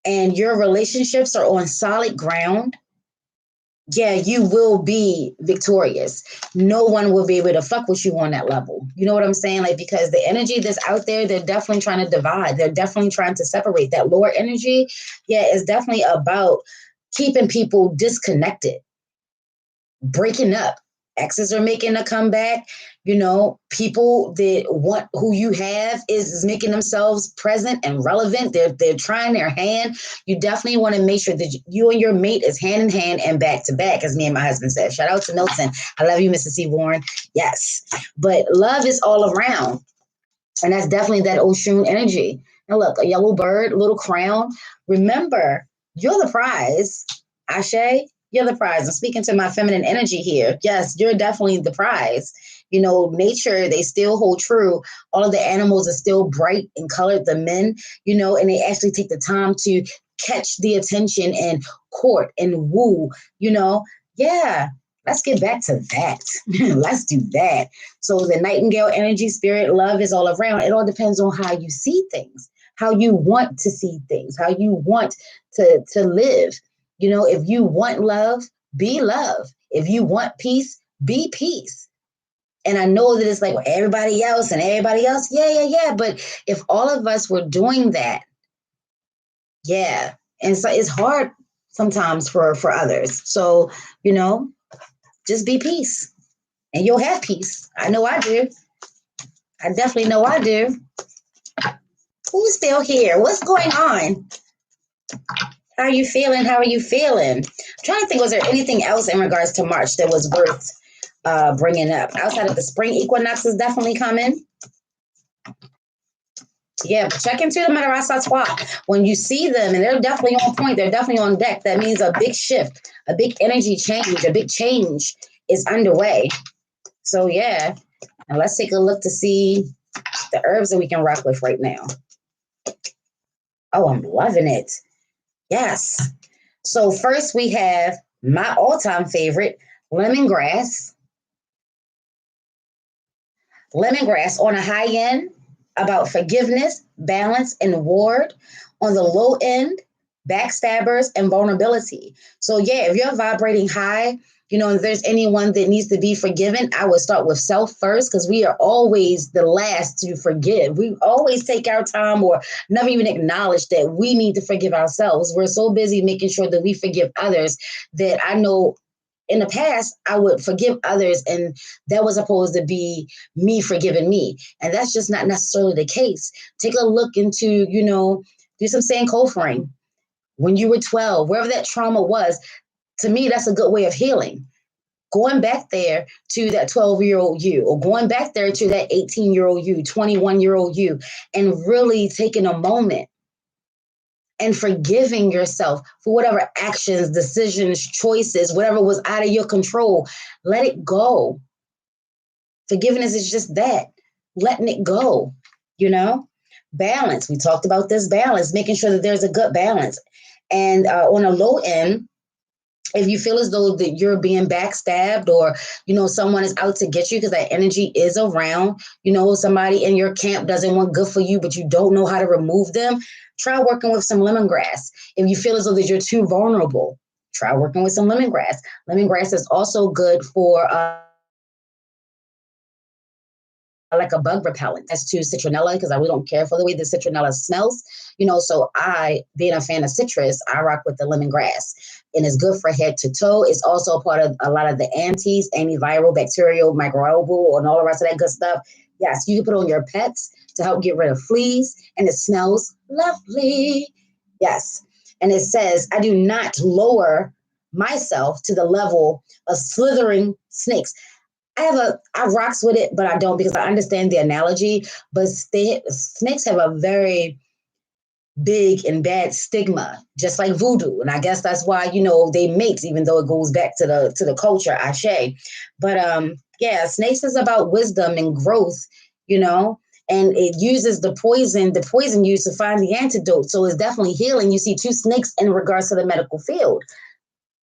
and your relationships are on solid ground, yeah, you will be victorious. No one will be able to fuck with you on that level. You know what I'm saying? Like, because the energy that's out there, they're definitely trying to divide. They're definitely trying to separate. That lower energy, yeah, is definitely about keeping people disconnected, breaking up. Exes are making a comeback. You know, people that want who you have is making themselves present and relevant. They're trying their hand. You definitely want to make sure that you and your mate is hand in hand and back to back, as me and my husband said. Shout out to Milton. I love you, Mrs. Seaborn. Yes. But love is all around. And that's definitely that Oshun energy. Now look, a yellow bird, little crown. Remember, you're the prize. Ashe, you're the prize. I'm speaking to my feminine energy here. Yes, you're definitely the prize. You know, nature, they still hold true. All of the animals are still bright and colored, the men, you know, and they actually take the time to catch the attention and court and woo, you know. Yeah, let's get back to that. Let's do that. So the Nightingale energy, spirit, love is all around. It all depends on how you see things, how you want to see things, how you want to live. You know, if you want love, be love. If you want peace, be peace. And I know that it's like, well, everybody else and everybody else. Yeah. But if all of us were doing that, yeah. And so it's hard sometimes for others. So, you know, just be peace and you'll have peace. I know I do. I definitely know I do. Who's still here? What's going on? How are you feeling? How are you feeling? I'm trying to think, was there anything else in regards to March that was worth bringing up? Outside of the spring equinox is definitely coming. Yeah, check into the Madarasa Swap. When you see them, and they're definitely on point, they're definitely on deck, that means a big shift, a big energy change, a big change is underway. So, yeah. Now let's take a look to see the herbs that we can rock with right now. Oh, I'm loving it. Yes. So first we have my all-time favorite, lemongrass. Lemongrass on a high end, about forgiveness, balance, and ward. On the low end, backstabbers and vulnerability. So yeah, if you're vibrating high, you know, if there's anyone that needs to be forgiven, I would start with self first, because we are always the last to forgive. We always take our time or never even acknowledge that we need to forgive ourselves. We're so busy making sure that we forgive others that I know in the past, I would forgive others, and that was supposed to be me forgiving me. And that's just not necessarily the case. Take a look into, you know, do some Sankofaring. When you were 12, wherever that trauma was, to me, that's a good way of healing. Going back there to that 12-year-old you, or going back there to that 18-year-old you, 21-year-old you, and really taking a moment and forgiving yourself for whatever actions, decisions, choices, whatever was out of your control. Let it go. Forgiveness is just that, letting it go, you know? Balance. We talked about this balance, making sure that there's a good balance. And on a low end, If you feel as though that you're being backstabbed, or, someone is out to get you, because that energy is around, somebody in your camp doesn't want good for you, but you don't know how to remove them, try working with some lemongrass. If you feel as though that you're too vulnerable, try working with some lemongrass. Lemongrass is also good for like a bug repellent. As to citronella, because I really don't care for the way the citronella smells. So I, being a fan of citrus, I rock with the lemongrass. And it's good for head to toe. It's also a part of a lot of the antiviral, bacterial, microbial, and all the rest of that good stuff. Yes, you can put on your pets to help get rid of fleas, and it smells lovely. Yes. And it says, I do not lower myself to the level of slithering snakes. I rocks with it, but I don't, because I understand the analogy. But snakes have a very big and bad stigma, just like voodoo, and I guess that's why they mate, even though it goes back to the culture, ashe. But yeah, snakes is about wisdom and growth, and it uses the poison used to find the antidote. So it's definitely healing. You see two snakes in regards to the medical field.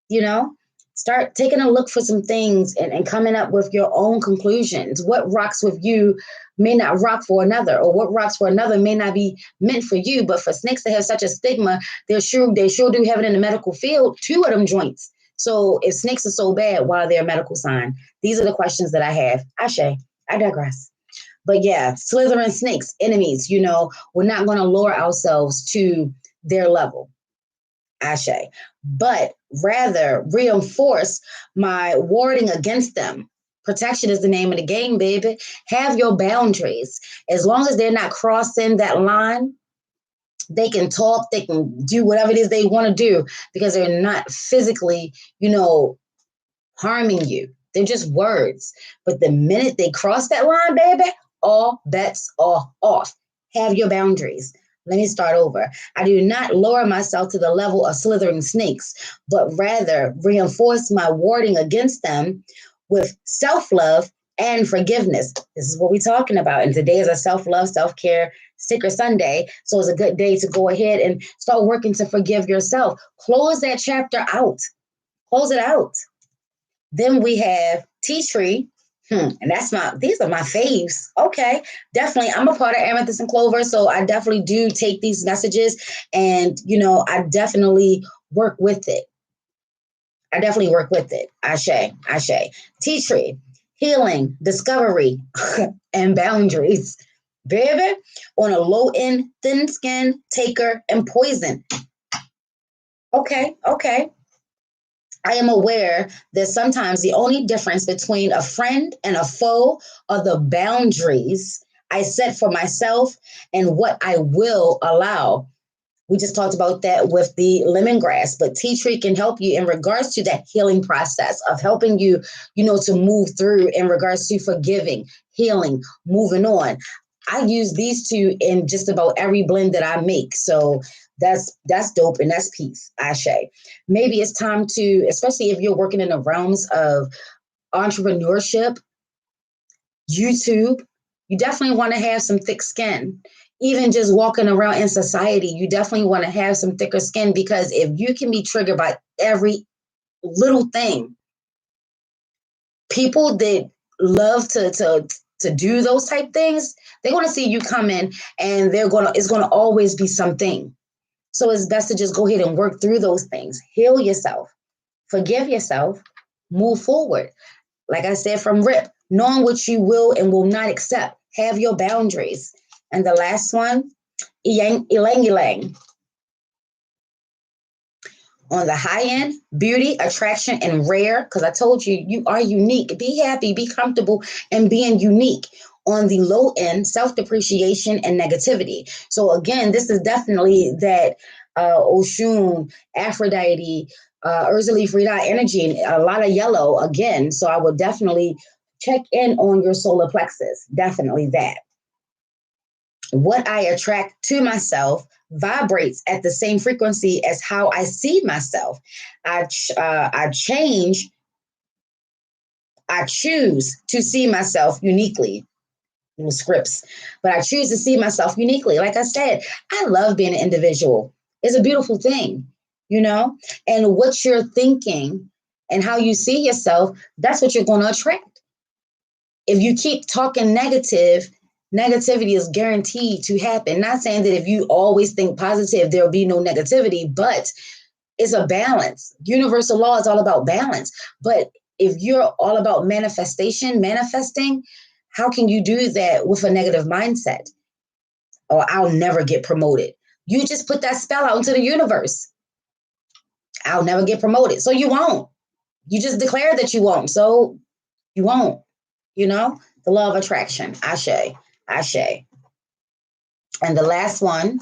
you know Start taking a look for some things, and coming up with your own conclusions. What rocks with you may not rock for another, or what rocks for another may not be meant for you. But for snakes to have such a stigma, they sure do have it in the medical field, two of them joints. So if snakes are so bad, why are they a medical sign? These are the questions that I have. Ashe, I digress. But yeah, slithering snakes, enemies, we're not going to lower ourselves to their level. Ashe, but rather reinforce my warding against them. Protection is the name of the game, baby. Have your boundaries. As long as they're not crossing that line, they can talk, they can do whatever it is they want to do, because they're not physically, harming you. They're just words. But the minute they cross that line, baby, all bets are off. Have your boundaries. Let me start over. I do not lower myself to the level of slithering snakes, but rather reinforce my warding against them with self-love and forgiveness. This is what we're talking about. And today is a self-love, self-care sticker Sunday. So it's a good day to go ahead and start working to forgive yourself. Close that chapter out. Close it out. Then we have tea tree. And these are my faves. Okay, definitely. I'm a part of Amethyst and Clover, so I definitely do take these messages, and I definitely work with it. Ashe. Tea tree, healing, discovery, and boundaries. Baby, on a low end, thin skin, taker, and poison. Okay. I am aware that sometimes the only difference between a friend and a foe are the boundaries I set for myself and what I will allow. We just talked about that with the lemongrass, but tea tree can help you in regards to that healing process of helping you, to move through in regards to forgiving, healing, moving on. I use these two in just about every blend that I make. So that's dope, and that's peace. Ashe. Maybe it's time to, especially if you're working in the realms of entrepreneurship, YouTube, you definitely want to have some thick skin. Even just walking around in society, you definitely want to have some thicker skin, because if you can be triggered by every little thing, people that love to do those type things, they're going to see you come in, and it's going to always be something. So it's best to just go ahead and work through those things. Heal yourself, forgive yourself, move forward. Like I said from Rip, knowing what you will and will not accept. Have your boundaries. And the last one, ilang ilang. On the high end, beauty, attraction, and rare, because I told you, you are unique. Be happy, be comfortable, and being unique. On the low end, self-depreciation and negativity. So again, this is definitely that Oshun, Aphrodite, Ursula Frida energy, and a lot of yellow again. So I would definitely check in on your solar plexus. Definitely that. What I attract to myself vibrates at the same frequency as how I see myself. I choose to see myself uniquely. Little scripts, but I choose to see myself uniquely. Like I said, I love being an individual. It's a beautiful thing. you know, and what you're thinking and how you see yourself, that's what you're going to attract. If you keep talking negativity is guaranteed to happen. Not saying that if you always think positive, there'll be no negativity, but it's a balance. Universal law is all about balance. But if you're all about manifesting, how can you do that with a negative mindset? Or I'll never get promoted. You just put that spell out into the universe. I'll never get promoted. So you won't. You just declare that you won't. So you won't. You know, the law of attraction. Ashe. Ashe. And the last one,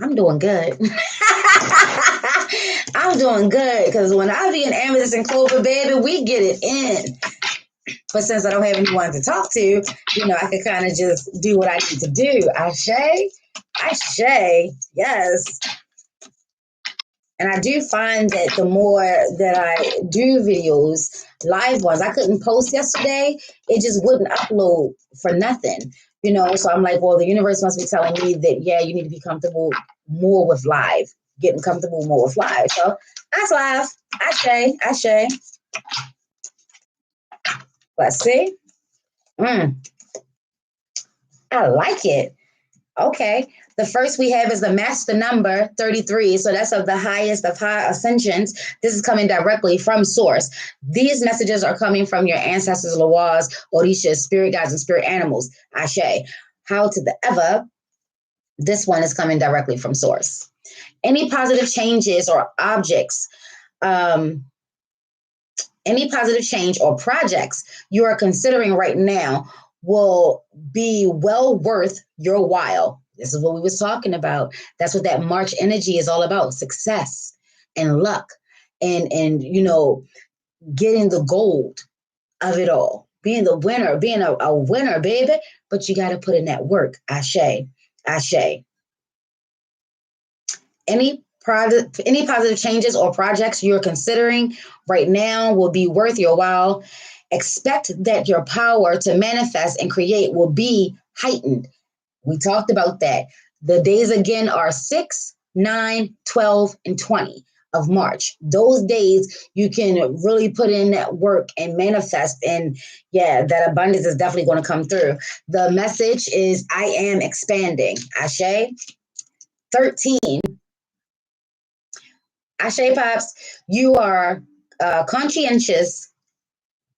I'm doing good. I'm doing good because when I be in Amethyst and Clover, baby, we get it in. But since I don't have anyone to talk to, you know, I can kind of just do what I need to do. Ashe. Ashe. Yes. And I do find that the more that I do videos, live ones, I couldn't post yesterday. It just wouldn't upload for nothing, you know? So I'm like, well, the universe must be telling me that, yeah, you need to be comfortable more with live, getting comfortable more with live. So that's live. Ashe. Let's see. I like it. Okay. The first we have is the master number 33. So that's of the highest of high ascensions. This is coming directly from source. These messages are coming from your ancestors, Lawaz, Orishas, spirit guides, and spirit animals. Ashe. How to the ever. This one is coming directly from source. Any positive changes or objects, any positive change or projects you are considering right now will be well worth your while. This is what we was talking about. That's what that March energy is all about. Success and luck and you know, getting the gold of it all. Being the winner, being a winner, baby. But you got to put in that work. Ashe. Ashe. Any positive changes or projects you're considering right now will be worth your while. Expect that your power to manifest and create will be heightened. We talked about that. The days again are 6, 9, 12, and 20 of March. Those days you can really put in that work and manifest. And yeah, that abundance is definitely going to come through. The message is I am expanding. Ashe. 13. Ashe Pops, you are conscientious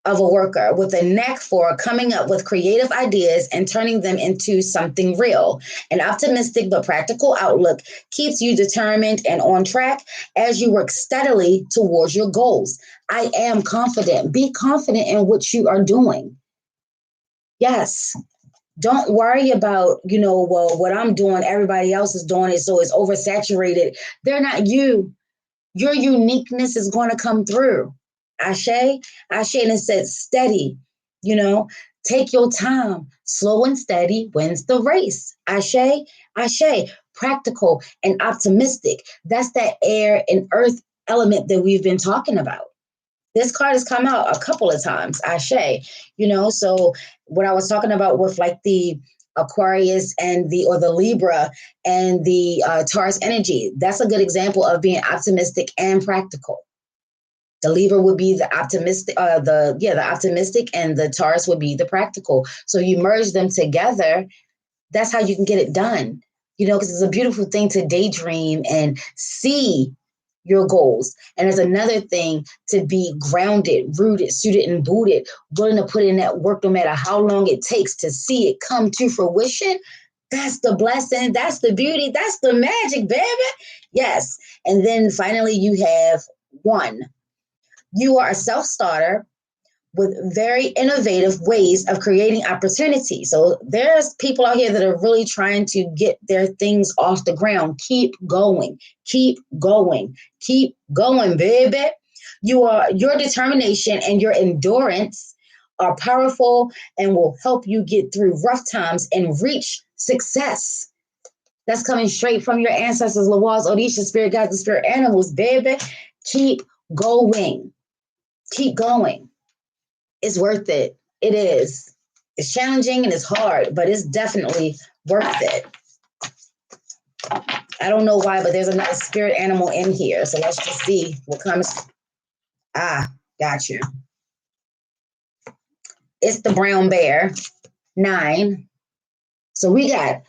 of a worker with a knack for coming up with creative ideas and turning them into something real. An optimistic but practical outlook keeps you determined and on track as you work steadily towards your goals. I am confident. Be confident in what you are doing. Yes. Don't worry about, you know, well, what I'm doing, everybody else is doing it, so it's oversaturated. They're not you. Your uniqueness is going to come through. Ashe, Ashe, and it says steady, you know, take your time. Slow and steady wins the race. Ashe, Ashe, practical and optimistic. That's that air and earth element that we've been talking about. This card has come out a couple of times, Ashe, you know, so what I was talking about with like the Aquarius and the Libra and the Taurus energy, that's a good example of being optimistic and practical. The Libra would be the optimistic, the optimistic, and the Taurus would be the practical. So you merge them together. That's how you can get it done. You know, because it's a beautiful thing to daydream and see your goals. And it's another thing to be grounded, rooted, suited, and booted, willing to put in that work no matter how long it takes to see it come to fruition. That's the blessing. That's the beauty. That's the magic, baby. Yes. And then finally, you have 1. You are a self-starter with very innovative ways of creating opportunity. So there's people out here that are really trying to get their things off the ground. Keep going, keep going, keep going, baby. Your determination and your endurance are powerful and will help you get through rough times and reach success. That's coming straight from your ancestors, Lawaz, Odisha, spirit guides, and spirit animals, baby. Keep going. Keep going. It's worth it. It is. It's challenging and it's hard, but it's definitely worth it. I don't know why, but there's another spirit animal in here. So let's just see what comes. Ah, got you. It's the brown bear, 9. So we got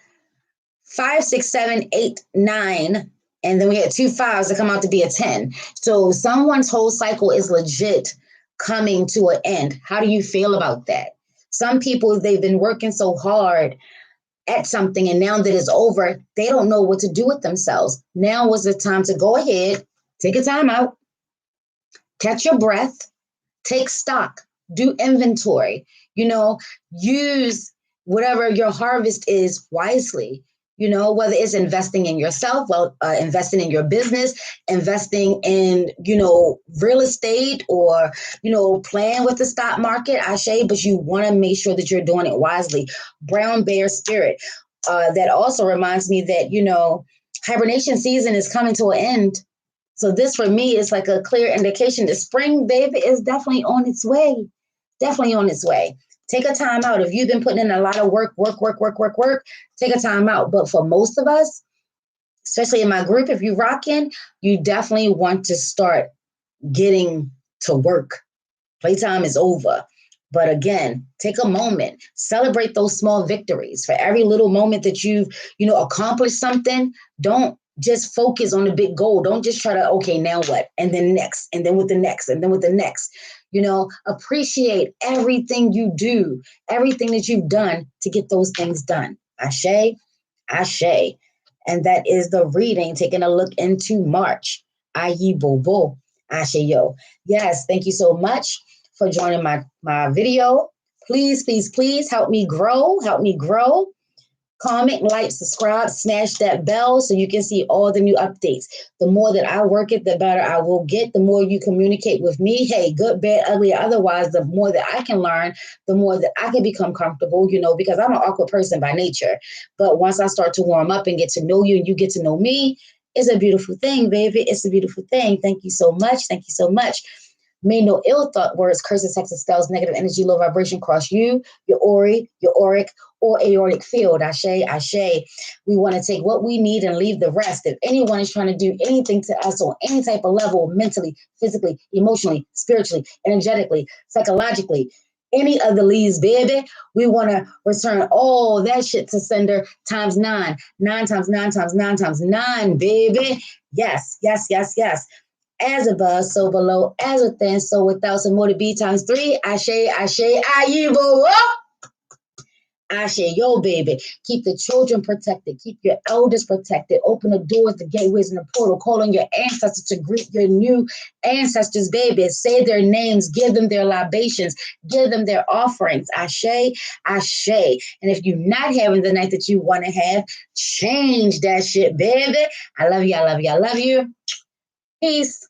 5, 6, 7, 8, 9. And then we had 2 5s that come out to be a 10. So someone's whole cycle is legit coming to an end. How do you feel about that? Some people, they've been working so hard at something, and now that it's over, they don't know what to do with themselves. Now was the time to go ahead, take a time out, catch your breath, take stock, do inventory, use whatever your harvest is wisely. Whether it's investing in yourself, investing in your business, investing in, real estate, or, playing with the stock market, but you want to make sure that you're doing it wisely. Brown bear spirit. That also reminds me that, hibernation season is coming to an end. So this for me is like a clear indication that spring, baby, is definitely on its way. Definitely on its way. Take a time out. If you've been putting in a lot of work, take a time out. But for most of us, especially in my group, if you're rocking, you definitely want to start getting to work. Playtime is over. But again, take a moment, celebrate those small victories. For every little moment that you've, accomplished something, don't just focus on the big goal. Don't just try to, okay, now what? And then next, and then with the next, and then with the next. Appreciate everything you do, everything that you've done to get those things done. Ashe, ashe. And that is the reading, taking a look into March. Ayi bobo, ashe yo. Yes, thank you so much for joining my video. Please, please, please help me grow. Comment, like, subscribe, smash that bell so you can see all the new updates. The more that I work it, the better I will get. The more you communicate with me, hey, good, bad, ugly, otherwise, the more that I can learn, the more that I can become comfortable, because I'm an awkward person by nature. But once I start to warm up and get to know you and you get to know me, it's a beautiful thing, baby. It's a beautiful thing. Thank you so much. Thank you so much. May no ill thought, words, curses, hexes, spells, negative energy, low vibration cross you, your ori, your auric, or aortic field. Ashe, ashe. We want to take what we need and leave the rest. If anyone is trying to do anything to us on any type of level, mentally, physically, emotionally, spiritually, energetically, psychologically, any of the leaves, baby, we want to return all that shit to sender times 9. 9 times 9 times 9 times 9, baby. Yes, yes, yes, yes. As above, so below, as within, so without, some more to be times 3. Ashe, ashe, ayibo. Ashe, yo, baby. Keep the children protected. Keep your elders protected. Open the doors, the gateways, and the portal. Call on your ancestors to greet your new ancestors, baby. Say their names. Give them their libations. Give them their offerings. Ashe, ashe. And if you're not having the night that you want to have, change that shit, baby. I love you. I love you. I love you. Peace.